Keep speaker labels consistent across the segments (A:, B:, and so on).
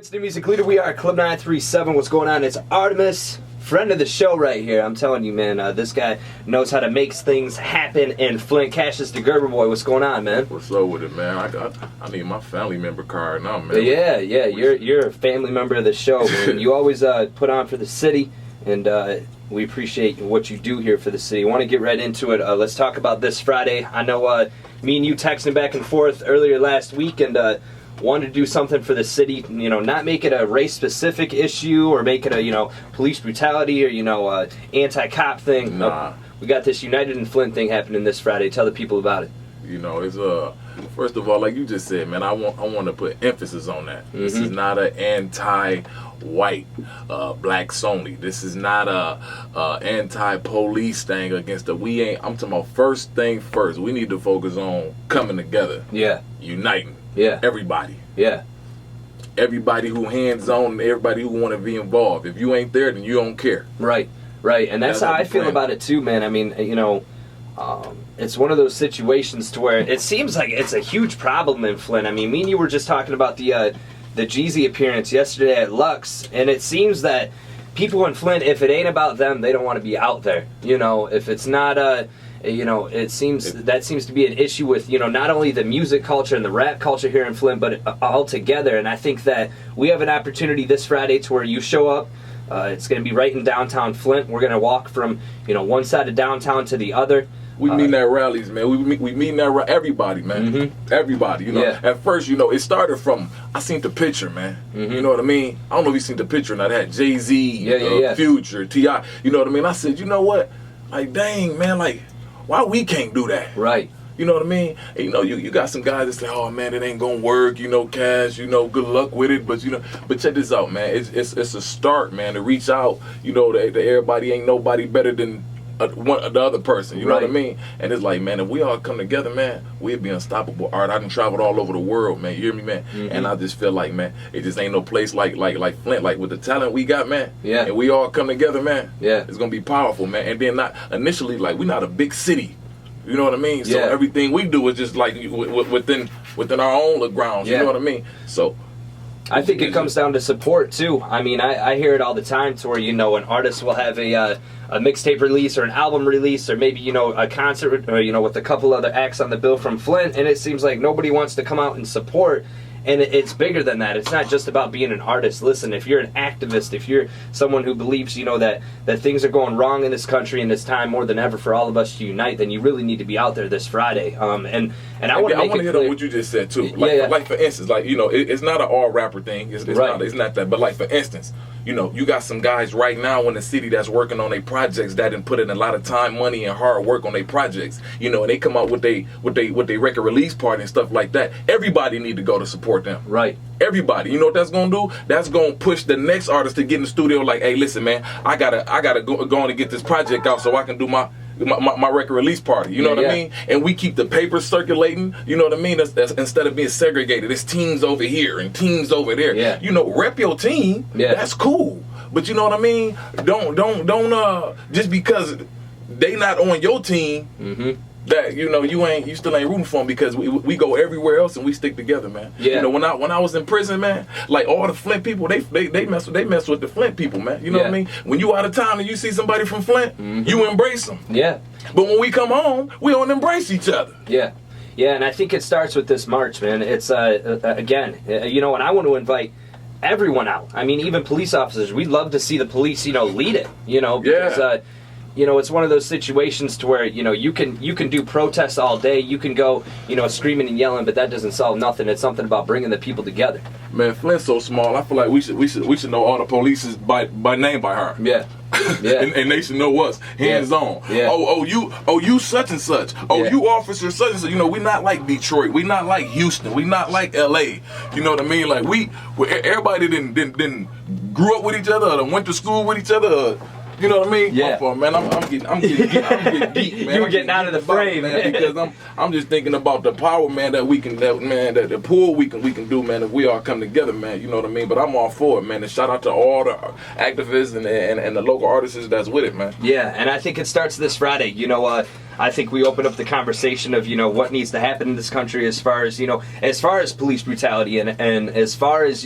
A: Flint's new music leader. We are Club 937. What's going on? It's Artemis, friend of the show right here. I'm telling you, man, this guy knows how to make things happen in Flint. Cashis Da Gerber Boy, what's going on, man?
B: What's up with it, man? I need my family member card now, man.
A: Yeah, you're a family member of the show, man. You always put on for the city, and we appreciate what you do here for the city. I want to get right into it. Let's talk about this Friday. I know me and you texting back and forth earlier last week, and wanted to do something for the city, you know, not make it a race-specific issue or make it a, police brutality or, anti-cop thing.
B: Nah.
A: We got this United In Flint thing happening this Friday. Tell the people about it.
B: It's first of all, like you just said, man, I want to put emphasis on that.
A: Mm-hmm.
B: This is not an anti-white blacks only. This is not a anti-police thing against the. I'm talking about first thing first. We need to focus on coming together.
A: Yeah.
B: Uniting.
A: Yeah.
B: Everybody.
A: Yeah.
B: Everybody who hands on and everybody who want to be involved. If you ain't there, then you don't care.
A: Right. And that's how I feel about it too, man. I mean, it's one of those situations to where it seems like it's a huge problem in Flint. I mean, me and you were just talking about the Jeezy appearance yesterday at Lux, and it seems that people in Flint, if it ain't about them, they don't want to be out there. If it's not it seems that seems to be an issue with, not only the music culture and the rap culture here in Flint, but all together. And I think that we have an opportunity this Friday to where you show up. It's going to be right in downtown Flint. We're going to walk from, one side of downtown to the other.
B: We meeting at rallies, man. We meeting at everybody, man.
A: Mm-hmm.
B: Everybody,
A: Yeah.
B: At first, it started from, I seen the picture, man.
A: Mm-hmm.
B: You know what I mean? I don't know if you seen the picture or not. That Jeezy, Future, T.I. You know what I mean? I said, you know what? Like, dang, man, like, why we can't do that?
A: Right.
B: You know what I mean? And, you got some guys that say, oh, man, it ain't gonna work, Cash, good luck with it. But, but check this out, man. It's a start, man, to reach out, that everybody ain't nobody better than the other person, you know what I mean? And it's like, man, if we all come together, man, we'd be unstoppable. Art, I done traveled all over the world, man. You hear me, man?
A: Mm-hmm.
B: And I just feel like, man, it just ain't no place like Flint, like with the talent we got, man.
A: Yeah.
B: And we all come together, man.
A: Yeah.
B: It's gonna be powerful, man. And then not initially, like, we're not a big city. You know what I mean? So
A: Yeah.
B: everything we do is just like within our own little grounds. You know what I mean? So
A: I think it comes down to support too. I mean, I hear it all the time to where an artist will have a mixtape release or an album release or maybe a concert or with a couple other acts on the bill from Flint, and it seems like nobody wants to come out and support. And it's bigger than that. It's not just about being an artist. Listen, if you're an activist, if you're someone who believes, that things are going wrong in this country and it's time more than ever for all of us to unite, then you really need to be out there this Friday. And I want to
B: hit on what you just said too. Like for instance, it's not an all rapper thing. It's not that. But like for instance, you got some guys right now in the city that's working on their projects that didn't put in a lot of time, money, and hard work on their projects. And they come out with they record release party and stuff like that. Everybody need to go to support them.
A: Right.
B: Everybody. You know what that's gonna do? That's gonna push the next artist to get in the studio like, hey, listen, man, I gotta go on and get this project out so I can do my record release party. You know what I mean? And we keep the papers circulating. You know what I mean? That's instead of being segregated, it's teams over here and teams over there.
A: Yeah.
B: Rep your team. Yeah. That's cool. But you know what I mean? Don't just because they not on your team. Mm-hmm. That you still ain't rooting for them, because we go everywhere else and we stick together, man.
A: Yeah.
B: When I was in prison, man, like all the Flint people, they mess with the Flint people, man. You know what I mean? When you out of town and you see somebody from Flint, you embrace them.
A: Yeah.
B: But when we come home, we don't embrace each other.
A: Yeah. Yeah, and I think it starts with this march, man. It's again, and I want to invite everyone out. I mean, even police officers. We'd love to see the police, lead it. Because it's one of those situations to where you can do protests all day. You can go screaming and yelling, but that doesn't solve nothing. It's something about bringing the people together.
B: Man, Flint's so small. I feel like we should know all the police by name by heart.
A: Yeah. Yeah.
B: and they should know us hands on.
A: Yeah.
B: Oh, you such and such. Oh, you officer such and such. We're not like Detroit. We're not like Houston. We're not like L.A. You know what I mean? Like everybody didn't grew up with each other, or went to school with each other. You know what I mean?
A: Yeah.
B: Man, I'm getting deep, man.
A: You're getting out of the frame,
B: man, because I'm just thinking about the power, man, that the pull we can do, man, if we all come together, man. You know what I mean? But I'm all for it, man. And shout out to all the activists and the local artists that's with it, man.
A: Yeah, and I think it starts this Friday. I think we open up the conversation of what needs to happen in this country as far as police brutality and as far as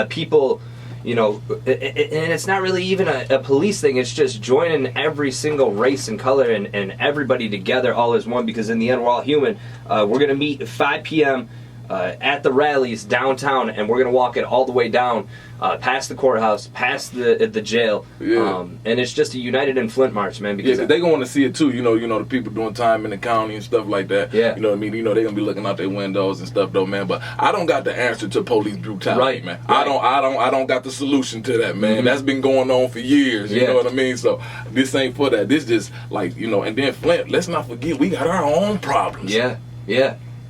A: people, you know, and it's not really even a police thing. It's just joining every single race and color and everybody together all as one, because in the end, we're all human. We're going to meet at 5 p.m. At the rallies downtown, and we're going to walk it all the way down, past the courthouse, past the jail.
B: Yeah.
A: And it's just a United in Flint march, man. Because
B: they're going to want to see it too. You know, the people doing time in the county and stuff like that.
A: Yeah.
B: You know what I mean? You know, they're going to be looking out their windows and stuff though, man. But I don't got the answer to police brutality,
A: right,
B: man.
A: Right.
B: I don't got the solution to that, man. That's been going on for years. You know what I mean? So this ain't for that. This just like, you know, and then Flint, let's not forget, we got our own problems.
A: Yeah.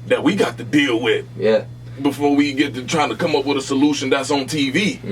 B: That we got to deal with.
A: Yeah.
B: Before we get to trying to come up with a solution that's on TV.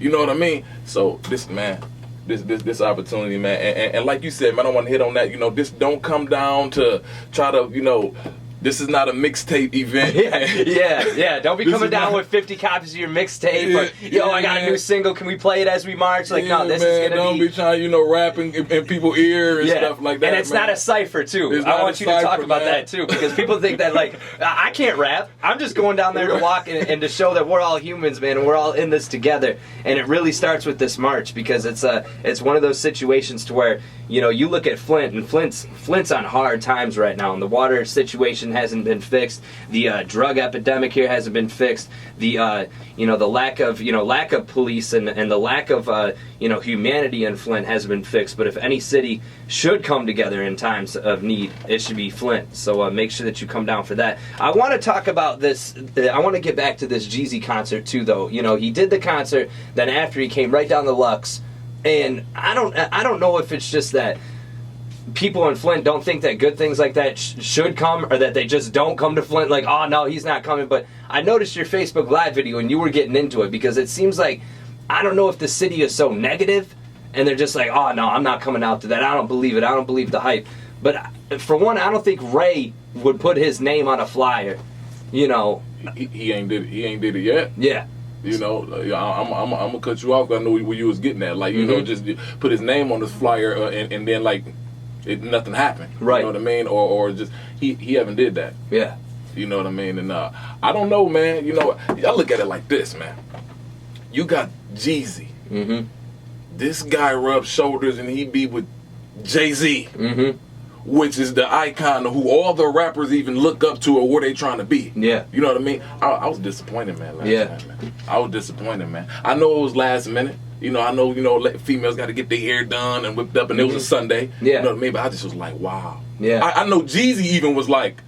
B: You know what I mean? So this, man, this opportunity, man, and like you said, man, I want to hit on that. You know, this don't come down to try to, you know, this is not a mixtape event.
A: Yeah. Don't be coming down with 50 copies of your mixtape. Or, I got a new single. Can we play it as we march? Like, no, this is gonna
B: don't be trying, you know, rapping in people's ear and stuff like that.
A: And it's not a cipher too. I want you to talk about that too, because people think that like I can't rap. I'm just going down there to walk and to show that we're all humans, man, and we're all in this together. And it really starts with this march, because it's one of those situations to where, you know, you look at Flint, and Flint's on hard times right now, and the water situation hasn't been fixed. The drug epidemic here hasn't been fixed. The you know, the lack of police and the lack of you know, humanity in Flint hasn't been fixed. But if any city should come together in times of need, it should be Flint. So make sure that you come down for that. I want to talk about this. I want to get back to this Jeezy concert too, though. You know, he did the concert, then after he came right down the Lux, and I don't know if it's just that people in Flint don't think that good things like that should come, or that they just don't come to Flint, like, oh no, he's not coming. But I noticed your Facebook Live video and you were getting into it, because it seems like, I don't know if the city is so negative and they're just like, oh no, I'm not coming out to that, I don't believe it, I don't believe the hype. But for one, I don't think Ray would put his name on a flyer, you know.
B: He ain't did it yet.
A: Yeah.
B: You know, I'm gonna cut you off. I know where you was getting at. Like, you know, just put his name on this flyer and then like nothing happened.
A: Right.
B: You know what I mean? Or just he haven't did that.
A: Yeah.
B: You know what I mean? And I don't know, man. You know, I look at it like this, man. You got Jeezy. This guy rubs shoulders and he be with Jay-Z. Which is the icon of who all the rappers even look up to, or where they trying to be.
A: Yeah.
B: You know what I mean? I was disappointed, man, last night, man. I was disappointed, man. I know it was last minute. You know, I know, you know, females got to get their hair done and whipped up, and it was a Sunday.
A: Yeah.
B: You know what I mean? But I just was like, wow.
A: Yeah.
B: I know Jeezy even was like,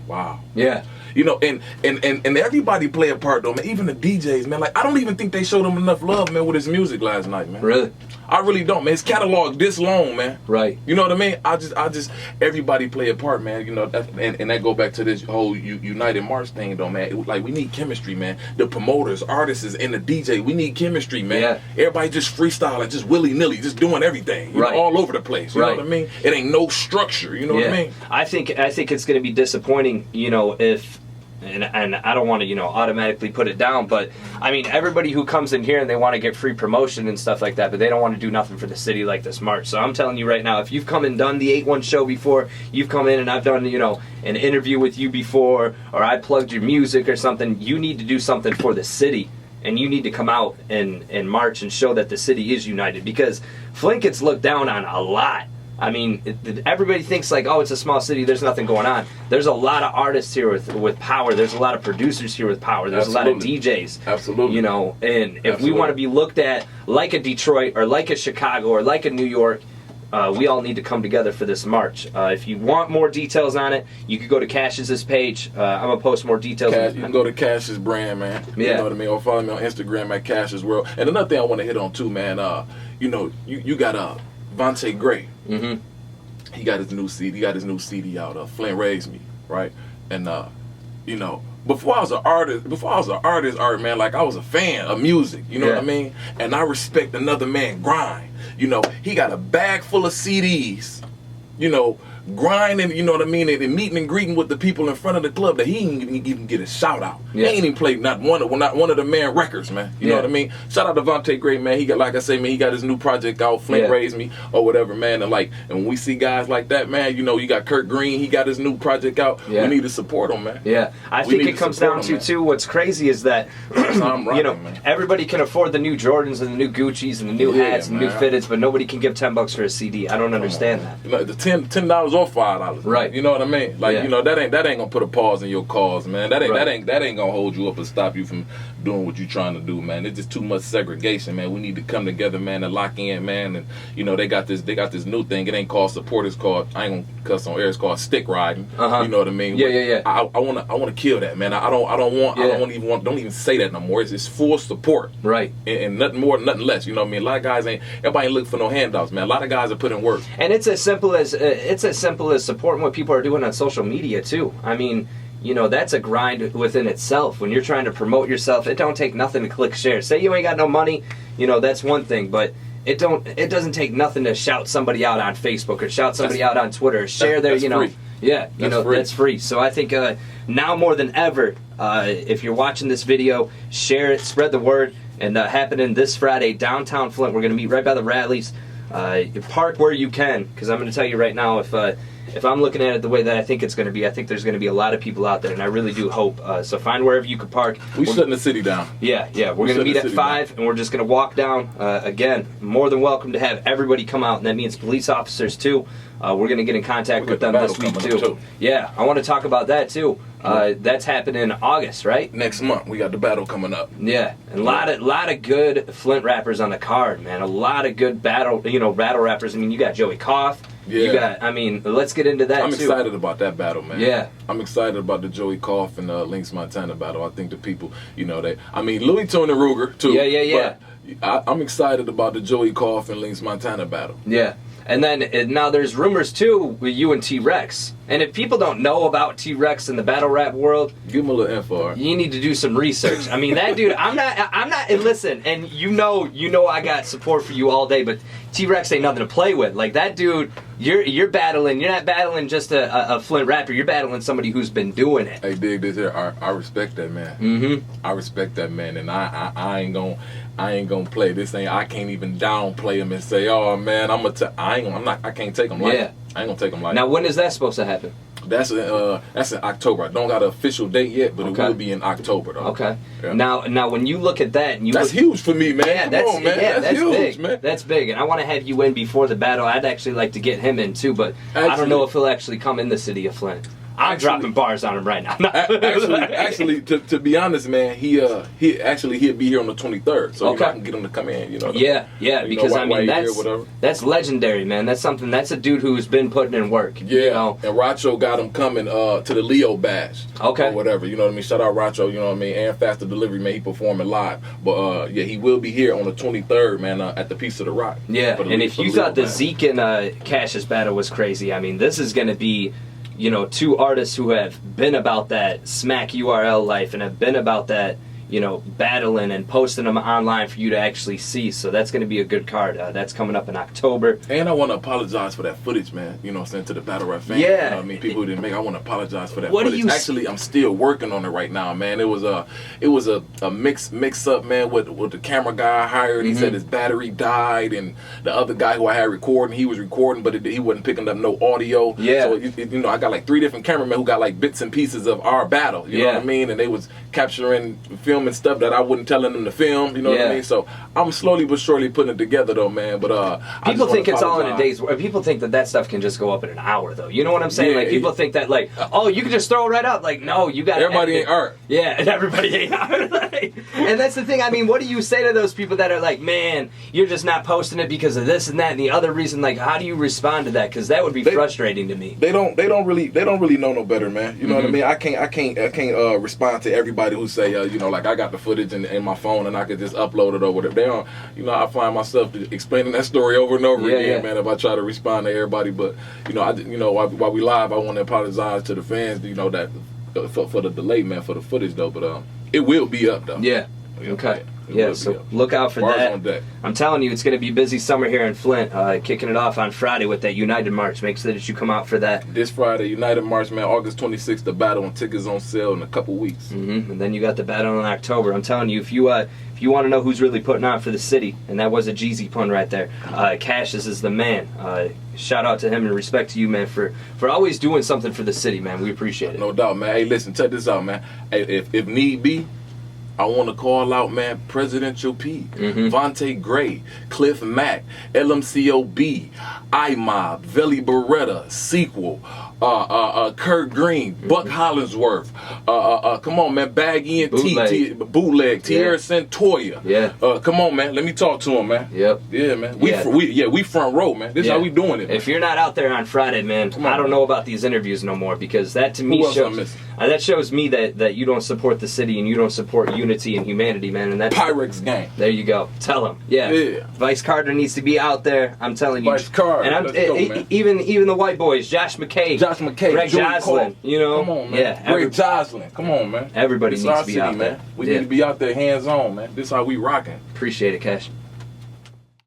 B: wow.
A: Yeah.
B: You know, and everybody play a part, though, man. Even the DJs, man. Like, I don't even think they showed him enough love, man, with his music last night, man.
A: Really?
B: I really don't, man. His catalog this long, man.
A: Right.
B: You know what I mean? I just everybody play a part, man. You know, and that go back to this whole United March thing, though, man. Like, we need chemistry, man. The promoters, artists, and the DJ, we need chemistry, man.
A: Yeah.
B: Everybody just freestyling, just willy-nilly, just doing everything. You know, all over the place. You know what I mean? It ain't no structure. You know what I mean?
A: I think it's going to be disappointing, you know, if. And I don't want to, you know, automatically put it down, but I mean, everybody who comes in here and they want to get free promotion and stuff like that, but they don't want to do nothing for the city like this march. So I'm telling you right now, if you've come and done the 8-1 show before, you've come in and I've done, you know, an interview with you before, or I plugged your music or something, you need to do something for the city. And you need to come out and march and show that the city is united, because Flint gets looked down on a lot. I mean, everybody thinks like, oh, it's a small city, there's nothing going on. There's a lot of artists here with power. There's a lot of producers here with power. There's a lot of DJs.
B: Absolutely.
A: You know, and if we want to be looked at like a Detroit or like a Chicago or like a New York, we all need to come together for this march. If you want more details on it, you can go to Cashis' page. I'm going to post more details.
B: You can go to Cashis brand, man. You know what I mean? Or follow me on Instagram at Cashis World. And another thing I want to hit on too, man, you know, you got Vontae Gray. He got his new CD. He got his new CD out. Flint Raised Me, right? And you know, before I was an artist, Art, man, like I was a fan of music. You know what I mean? And I respect another man grind. You know, he got a bag full of CDs. You know, grinding, you know what I mean, and meeting and greeting with the people in front of the club that he ain't even get a shout out.
A: Yeah.
B: He ain't even played not one of the man records, man. You know what I mean? Shout out to Vontae Gray, man. He got, like I say, man, he got his new project out, Flint Raised Me or whatever, man. And when we see guys like that, man, you know, you got Kurt Green, he got his new project out. We need to support him, man.
A: Yeah, I think it comes down to too. What's crazy is that you know, everybody can afford the new Jordans and the new Gucci's and the new hats and new fitteds, but nobody can give $10 for a CD. I don't understand that.
B: You know, the $10 or $5,
A: right?
B: You know what I mean? Like, you know, that ain't gonna put a pause in your cause, man. That ain't gonna hold you up and stop you from doing what you're trying to do, man. It's just too much segregation, man. We need to come together, man, and lock in, man. And you know, they got this new thing. It ain't called support. It's called, I ain't gonna cuss on air. It's called stick riding. You know what I mean?
A: Yeah.
B: I wanna kill that, man. I don't even say that no more. It's full support,
A: right?
B: And nothing more, nothing less. You know what I mean? A lot of guys everybody ain't looking for no handouts, man. A lot of guys are putting work.
A: And it's as simple as supporting what people are doing on social media too. I mean, you know, that's a grind within itself. When you're trying to promote yourself, it don't take nothing to click share. Say you ain't got no money, you know, that's one thing, but it doesn't take nothing to shout somebody out on Facebook or shout somebody out on Twitter, or share their, you know, free. Yeah, you know, that's free. So I think now more than ever, if you're watching this video, share it, spread the word, and happening this Friday, downtown Flint. We're going to meet right by the Radleys. Park where you can, because I'm going to tell you right now, if I'm looking at it the way that I think it's going to be, I think there's going to be a lot of people out there, and I really do hope. So find wherever you can park.
B: We're shutting the city down.
A: Yeah. We're going to meet at 5, and we're just going to walk down. Again, more than welcome to have everybody come out, and that means police officers too. We're going to get in contact with them this week too. Yeah, I want to talk about that too. That's happening in August, right?
B: Next month, we got the battle coming up.
A: Yeah, and a lot of good Flint rappers on the card, man. A lot of good battle rappers. I mean, you got Joey Koff. Yeah. You got. I mean, let's get into that.
B: I'm
A: too.
B: excited about that battle, man.
A: Yeah,
B: I'm excited about the Joey Koff and Lynx Montana battle. I think the people, you know, Louis Tone and Ruger too.
A: Yeah.
B: But I'm excited about the Joey Koff and Lynx Montana battle.
A: Yeah. And then now there's rumors too with you and T-Rex. And if people don't know about T-Rex in the battle rap world,
B: give him a little info.
A: You need to do some research. I mean, that dude, I'm not, and listen, and you know I got support for you all day, but T-Rex ain't nothing to play with. Like that dude, you're battling, you're not battling just a Flint rapper, you're battling somebody who's been doing it.
B: Hey, dig this here. I respect that, man.
A: Mm-hmm.
B: I respect that, man, and I ain't gonna play this thing. I can't even downplay him and say, "Oh man, I can't take him like that. I ain't gonna take him like that."
A: Now, when is that supposed to happen?
B: That's in October. I don't got an official date yet, but it will be in October though.
A: Okay.
B: Yeah.
A: Now when you look at that, and
B: that's huge for me, man.
A: Yeah,
B: Come on, man. That's huge,
A: big,
B: man.
A: That's big, and I want to have you in before the battle. I'd actually like to get him in too, but I don't know if he'll actually come in the city of Flint. I'm dropping bars on him right now.
B: actually, to be honest, man, he'll be here on the 23rd, so I can get him to come in. You know.
A: Yeah, because I mean that's legendary, man. That's something. That's a dude who's been putting in work.
B: Yeah,
A: you know?
B: And Racho got him coming to the Leo Bash.
A: Okay.
B: Or whatever. You know what I mean? Shout out Racho. You know what I mean? And Faster Delivery, man. He performing live, but he will be here on the 23rd, man, at the Piece of the Rock.
A: Yeah, and if you thought the Zeke and Cashis battle was crazy, I mean, this is going to be, you know, two artists who have been about that smack URL life and have been about that, you know, battling and posting them online for you to actually see. So that's going to be a good card. That's coming up in October.
B: And I want to apologize for that footage, man. You know what I'm saying, to the battle rap fans.
A: Yeah.
B: You know what I mean? People who didn't make. I want to apologize for that footage. Actually, I'm still working on it right now, man. It was a mix up, man, with the camera guy I hired. He said his battery died, and the other guy who I had recording, he was recording, but he wasn't picking up no audio.
A: Yeah.
B: So you know, I got like 3 different cameramen who got like bits and pieces of our battle. You know what I mean? And they was capturing film and stuff that I wasn't telling them to film, you know what I mean? So I'm slowly but surely putting it together though, man. But
A: people think it's all in a day's work. People think that stuff can just go up in an hour though. You know what I'm saying? Like people think that like, oh, you can just throw it right up. Like, no, you got
B: everybody ain't art.
A: Yeah, and everybody ain't art. Like, and that's the thing. I mean, what do you say to those people that are like, man, you're just not posting it because of this and that and the other reason? Like, how do you respond to that? Because that would be frustrating to me.
B: They don't really know no better, man. You know what I mean? I can't respond to everybody who say, you know, like I got the footage in my phone and I could just upload it or whatever. They don't, you know, I find myself explaining that story over and over again, man, if I try to respond to everybody. But, you know, while we live, I want to apologize to the fans, you know, that for the delay, man, for the footage, though. But it will be up, though.
A: Yeah. Okay. Yeah, so look out for
B: Bars
A: that.
B: on deck.
A: I'm telling you, it's going to be busy summer here in Flint. Kicking it off on Friday with that United March. Make sure that you come out for that.
B: This Friday, United March, man, August 26th, the battle, and tickets on sale in a couple weeks.
A: And then you got the battle in October. I'm telling you, if you want to know who's really putting on for the city, and that was a Jeezy pun right there, Cashis is the man. Shout out to him and respect to you, man, for always doing something for the city, man. We appreciate it.
B: No doubt, man. Hey, listen, check this out, man. Hey, if need be, I want to call out, man, Presidential P, Vontae Gray, Cliff Mack, LMCOB, iMob, Veli Beretta, Sequel, Kurt Green, Buck Hollingsworth, come on, man, Bag ENT, Bootleg, Tierra Santoya.
A: Yeah.
B: Come on, man, let me talk to him, man.
A: Yep.
B: Yeah, man. We front row, man. This is how we doing it, man.
A: If you're not out there on Friday, man, I don't know about these interviews no more, because that to me shows me that you don't support the city and you don't support unity and humanity, man. And that's
B: Pyrex gang.
A: There you go. Tell him. Yeah. Vice Carter needs to be out there. I'm telling you.
B: Vice Carter.
A: And even the white boys, Josh McKay, Greg Joslin, you know.
B: Come on, man.
A: Yeah.
B: Greg Joslin. Come on, man.
A: Everybody
B: this
A: needs
B: our
A: to be
B: city,
A: out there.
B: Man. We need to be out there hands on, man. This is how we rocking.
A: Appreciate it, Cash.